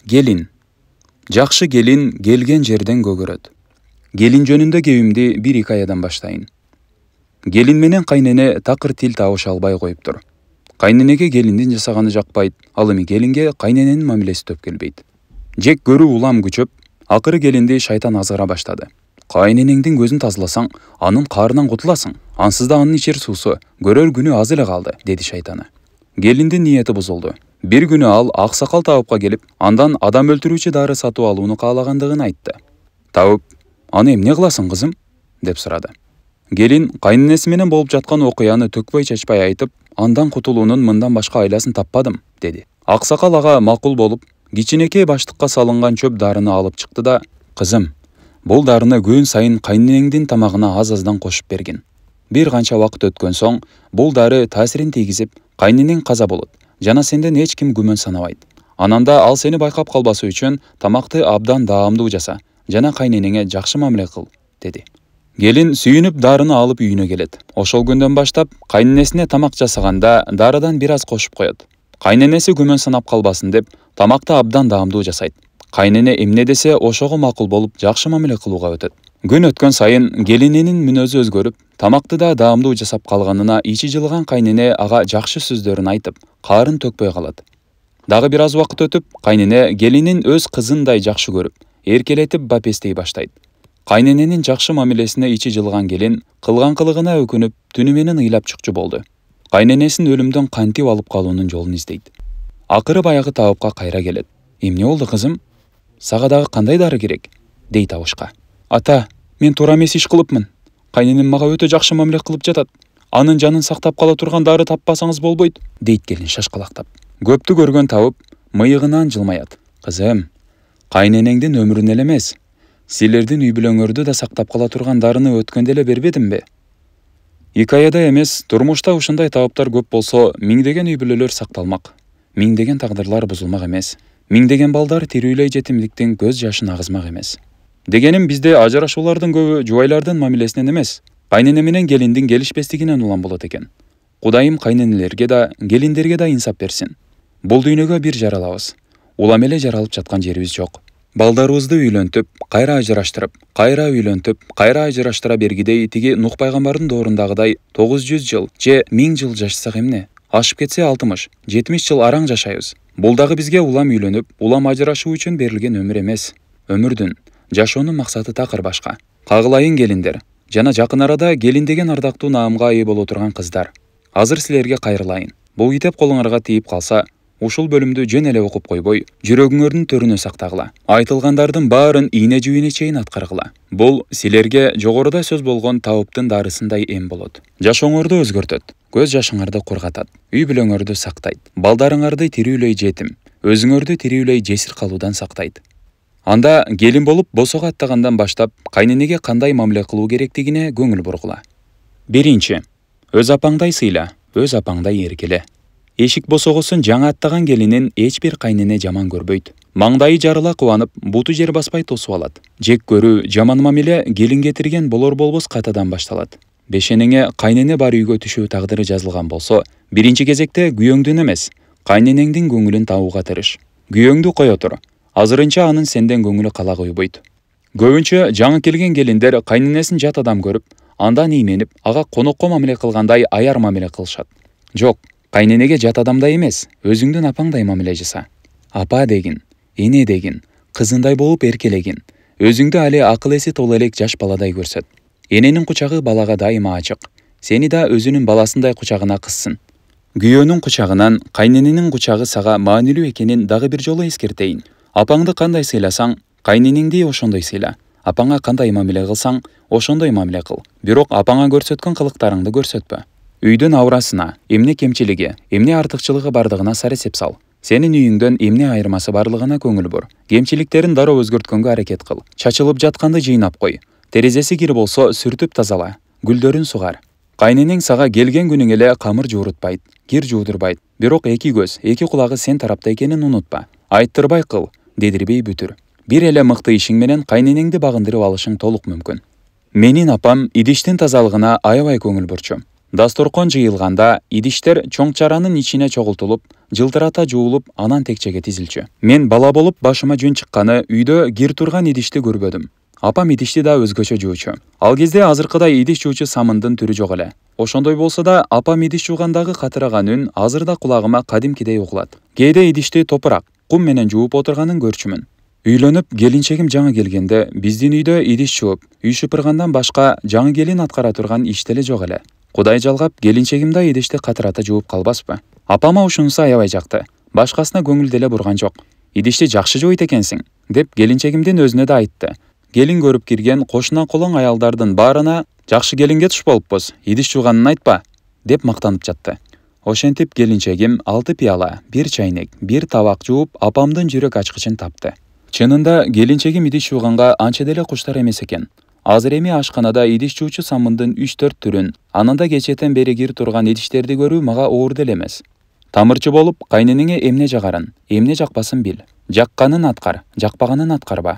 Gelin. Жакшы gelin gelgen жерден көгөрөт. Gelin жөнүндө кебимди bir hikayadan başlayın. Gelin менен кайнене такыр тил табыша албай коюптур. Кайненеге gelиндин жасаганы жакпайт, ал эми gelинге кайнененин мамилеси төп келбейт. Жек көрүү улам күчөп, акыры gelинди шайтан азгыра баштады. Кайненеңдин көзүн тазаласаң, анын каарынан кутуласың. Ансыз да анын ичер суусу көрөр күнү аз эле калды, деди шайтаны. Gelиндин ниети бузулду. Bir günü ал аксакал табыпка келип, андан адам өлтүрүүчү дары сатып алууну каалагандыгын айтты. Табып, аны эмне кыласың кызым? Деп сурады. Gelin кайненеси менен болуп жаткан окуяны төкпөй чачпай айтып, андан кутулуунун мындан башка айласын таппадым, деди. Аксакал ага макул болуп, кичинекей баштыкка салынган чөп дарыны алып чыкты да, кызым, бул дарыны күн сайын кайненеңдин тамагына аз-аздан кошуп бергин. Bir канча убакыт өткөн соң, бул дары таасирин тийгизип, кайненең каза болот. Жана сенден эч ким күмөн санабайт. Ананда ал сени байкап калбасы үчүн тамакты абдан даамдуу жаса, жана кайненеңе жакшы мамиле кыл, деди. Gelin сүйүнүп дарыны алып үйүнө келет. Ошол күндөн баштап кайненесине тамак жасаганда дарыдан бир аз кошуп коет. Кайненеси күмөн санап калбасын деп, тамакты абдан даамдуу жасайт. Кайнене эмне десе ошого макул болуп жакшы мамиле кылууга өтөт. Күн өткөн сайын gelининин мүнөзү өзгөрүп, тамакты да даамдуу жасап калганына ичи жылган кайнене ага жакшы сөздөрүн айтып, каарын төкпөй калат. Дагы бир аз убакыт өтүп, кайнене gelinin өз кызындай жакшы көрүп, эркелетип бапестей баштайт. Кайнененин жакшы мамилесине ичи жылган gelin кылган кылыгына өкүнүп, түнү менен ыйлап чыкчу болду. Кайненесин өлүмдөн кантип алып калуунун жолун издейт. Акыры баягы табыпка кайра келет. Эмне болду кызым? Сага дагы кандай дары керек? Дейт табышка. Ата, мен туура эмес иш кылыпмын. Кайненем мага өтө жакшы мамиле кылып жатат. Анын жанын сактап кала турган дары таппасаңыз болбойт, дейт gelin шашкалактап. Көптү көргөн табып, мыйыгынан жылмаят. Кызым, кайненеңдин өмүрүн эле эмес, силердин үй бүлөңөрдү да сактап кала турган дарыны өткөндө эле бербедимби? Хикаяда эмес, турмушта ушундай табыптар көп болсо, миңдеген үй бүлөлөр сакталмак. Миңдеген тагдырлар бузулмак эмес. Миңдеген балдар тирүүлөй жетимдиктин көз жашын агызмак эмес. Дегеним бизде ажырашуулардын көбү жубайлардын мамилесинен эмес, кайнене менен gelиндин келишпестигинен улам болот экен. Кудайым кайненелерге да, gelиндерге да инсап берсин. Бул дүйнөгө бир жаралабыз. Улам эле жаралып жаткан жерибиз жок. Балдарыбызды үйлөнтүп, кайра ажыраштырып, кайра үйлөнтүп, кайра ажыраштыра бергидей тиги Нух пайгамбардын доорундагыдай 900 жыл же 1000 жыл жашасак эмне? Ашып кетсе 60, 70 жыл араң жашайбыз. Бул дагы бизге улам үйлөнүп, улам ажырашуу үчүн берилген өмүр эмес. Өмүрдүн, жашоонун максаты такыр башка. Кагылайын gelиндер, жана жакын арада gelin деген ардактуу наамга ээ боло турган кыздар. Азыр силерге кайрылайын. Бул китеп колуңарга тийип калса, ушул бөлүмдү жөн эле окуп койбой, жүрөгүңөрдүн төрүнө сактагыла. Айтылгандардын баарын ийне жүйүнө чейин аткаргыла. Бул силерге жогоруда сөз болгон табыптын дарысындай эм болот. Жашооңорду өзгөртөт, көз жашыңарды кургатат, үй бүлөңөрдү сактайт, балдарыңарды тирүүлөй жетим, өзүңөрдү тирүүлөй жесир калуудан сактайт. Анда gelin болуп босого аттагандан баштап кайненеге кандай мамиле кылуу керектигине көңүл бургула. Биринчи, өз апаңдай сыйла, өз апаңдай эркеле. Эшик босогосун жаңа аттаган gelinin эч бир кайнене жаман көрбөйт. Маңдайы жарыла кубанып, буту жер баспай тосуп алат. Жек көрүү, жаман мамиле gelin кетирген болор болбос катадан башталат. Бешенеңе кайнене бар үйгө түшүү тагдыры жазылган болсо, биринчи кезекте күйөөңдүн эмес, кайненеңдин көңүлүн табууга тырыш. Күйөөңдү кое тур. Азырынча анын сенден көңүлү кала койбойт. Көбүнчө жаңы келген gelиндер кайненесин жат адам көрүп, андан ийменип, ага конокко мамиле кылгандай аяр мамиле кылышат. Жок, кайненеге жат адамдай эмес, өзүңдүн апаңдай мамиле жаса. Апа дегин, эне дегин, кызындай болуп эркелегин, өзүңдү али акыл эси толо элек жаш баладай көрсөт. Эненин кучагы балага дайыма ачык, сени да өзүнүн баласындай кучагына кыссын. Күйөөнүн кучагынан кайнененин кучагы сага маанилүү экенин дагы бир жолу эскертейин. Апаңды кандай сыйласаң, кайненеңди ошондой сыйла. Апаңа кандай мамиле кылсаң, ошондой мамиле кыл. Бирок апаңа көрсөткөн кылыктарыңды көрсөтпө. Үйдүн аурасына, эмне кемчилиги, эмне артыкчылыгы бардыгына саресеп сал. Сенин үйүңдөн эмне айырмасы барлыгына көңүл бур. Кемчиликтерин дароо өзгөрткөнгө аракет кыл. Чачылып жатканды жыйнап кой. Терезеси кир болсо сүртүп тазала. Гүлдөрүн сугар. Кайненең сага келген күнүң эле камыр жуурутпайт, кир жуудурбайт. Бирок эки көз, эки кулагы сен тарапта экенин унутпа. Айттырбай кыл, дедирбей бүтүр. Бир эле мыкты ишиң менен кайненеңди багындырып алышың толук мүмкүн. Менин апам идиштин тазалыгына аябай көңүл бурчу. Дасторкон жыйылганда идиштер чоң чаранын ичине чогултулуп, жылтырата жуулуп, анан текчеге тизилчү. Мен бала болуп башыма жөн чыкканы үйдө кир турган идишти көрбөдүм. Апам идишти да өзгөчө жуучу. Ал кезде азыркыдай идиш жуучу самындын түрү жок эле. Ошондой болсо да, апам идиш жуугандагы катыраган үн азыр да кулагыма кадимкидей угулат. Кээде идишти топурак, кум менен жууп отурганын көрчүмүн. Үйлөнүп, келинчегим жаңы келгенде, биздин үйдө идиш жууп, үй шыпыргандан башка жаңы келин аткара турган иш деле жок эле. Кудай жалгап, келинчегим да идишти катырата жууп калбаспы. Апама ушунусу аябай жакты. Башкасына көңүл деле бурган жок. Идишти жакшы жууйт экенсиң, деп келинчегимдин өзүнө да айтты. Келин көрүп кирген кошуна колоң аялдардын баарына жакшы келинге туш болуппуз, идиш жууганын айтпа, деп мактанып жатты. Ошентип келинчегим 6 пияла, 1 чайнек, 1 табак жууп, апамдын жүрөк ачкычын тапты. Чынында келинчегим идиш жууганга анча деле куштар эмес экен. Азыр эми ашканада идиш жуучу самындын 3-4 түрүн, ананда кечетен бери кир турган идиштерди көрүү мага оор деле эмес. Тамырчы болуп, кайненеңе эмне жагарын, эмне жакпасын бил. Жакканын аткар, жакпаганын аткарба.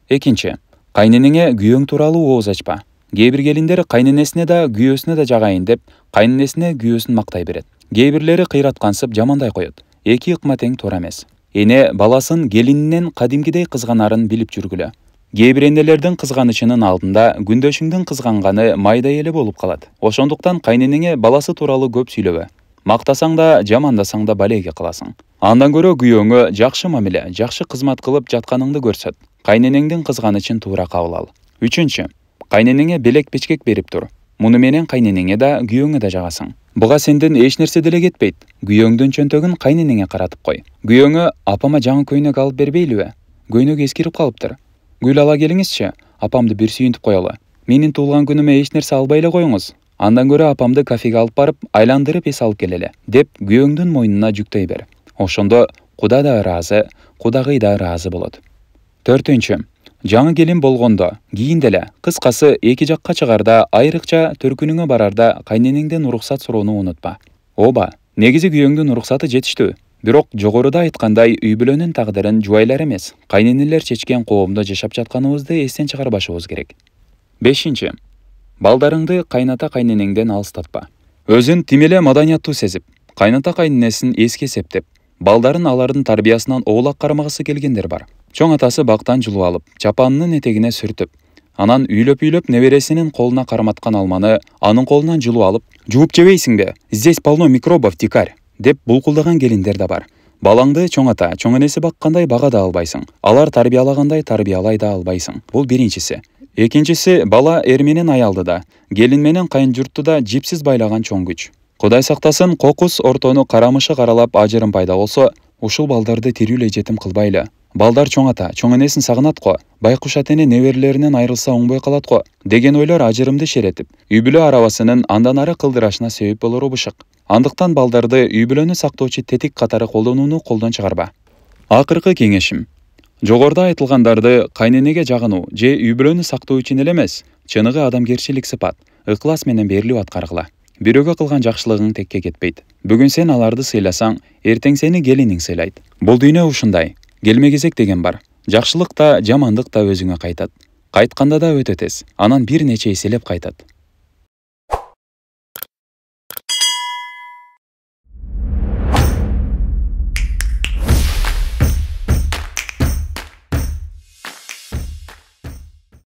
Экинчи, кайненеңе күйөөң тууралуу ооз ачпа. Кээ бир келиндер кайненесине да, күйөөсүнө да жагайын деп, кайненесине күйөөсүн мактай берет. Кээ бирлери кыйраткансып жамандай коет. Эки ыкма тең туура эмес. Эне баласын келининен кадимкидей кызганарын билип жүргүлө. Кээ бир энелердин кызганычынын алдында күндөшүңдүн кызганганы майдай эле болуп калат. Ошондуктан кайненеңе баласы тууралуу көп сүйлөбө. Мактасаң да, жамандасаң да балеге каласың. Андан көрө күйөөңө жакшы мамиле, жакшы кызмат кылып жатканыңды көрсөт. Кайненеңдин кызганычын туура кабыл ал. Үчүнчү, кайненеңе белек-печкек берип тур. Муну менен кайненеңе да, күйөөңө да жагасың. Буга сенден эч нерсе деле кетпейт. Күйөөңдүн чөнтөгүн кайненеңе каратып кой. Күйөөңө апама жаңы көйнөк алып бербейлиби? Көйнөк эскирип калыптыр. Гүл ала келиңизчи, апамды бир сүйүнтүп коелу. Менин туулган күнүмө эч нерсе албай эле коюңуз. Андан көрө апамды кафеге алып барып, айландырып эс алып келеле, деп күйөөңдүн мойнуна жүктөй бер. Ошондо Куда да ыраазы, кудагый да ыраазы болот. Төртүнчү, жаңы келин болгондо, кийин деле, кыскасы эки жакка чыгарда, айрыкча төркүнүңө барарда кайненеңден уруксат суроону унутпа. Оба, негизи күйөөңдүн уруксаты жетиштүү. Бирок жогоруда айткандай үй бүлөнүн тагдырын жубайлар эмес, кайненелер чечкен коомдо жашап жатканыбызды эстен чыгарбашыбыз керек. Бешинчи, балдарыңды кайната кайненеңден алыстатпа. Өзүн тим эле маданияттуу сезип, кайната кайненесин эске септеп, балдарын алардын тарбиясынан оолак кармагысы келгендер бар. Чоң атасы бактан жулуп алып, чапанынын этегине сүртүп, анан үйлөп небересинин колуна карматкан алманы анын колунан жулуп алып, жууп жебейсиңби? Здесь полно микробов, дикарь, деп булкулдаган келиндер да бар. Балаңды чоң ата, чоң энеси баккандай бага да албайсың. Алар тарбиялагандай тарбиялай да албайсың. Бул биринчиси. Экинчиси, бала эр менен аялды да, келин менен кайын журтту да жипсиз байлаган чоң күч. Кудай сактасын, кокус ортону карамышы каралап ажырым пайда болсо, ушул балдарды тирүү эле жетим кылбайлы. Балдар чоң ата, чоң энесин сагынат го, байкуш атене неберелеринен айрылса оңбой калат го, деген ойлор ажырымды шеретип, үй бүлө арабасынын андан ары кылдырашына себеп болору бышык. Андыктан балдарды үй бүлөнү сактоочу тетик катары колдонууну колдон чыгарба. Акыркы кеңешим. Жогоруда айтылгандарды кайненеге жагынуу же үй бүлөнү сактоо үчүн эле эмес, чыныгы адамгерчилик сыпат, ыклас менен берилип аткаргыла. Бирөөгө кылган жакшылыгың текке кетпейт. Бүгүн сен аларды сыйласаң, эртең сени келиниң сыйлайт. Бул дүйнө ушундай. Келме-кезек деген бар. Жакшылык да, жамандык да өзүңө кайтат. Кайтканда да өтө тез, анан бир нече эселеп кайтат.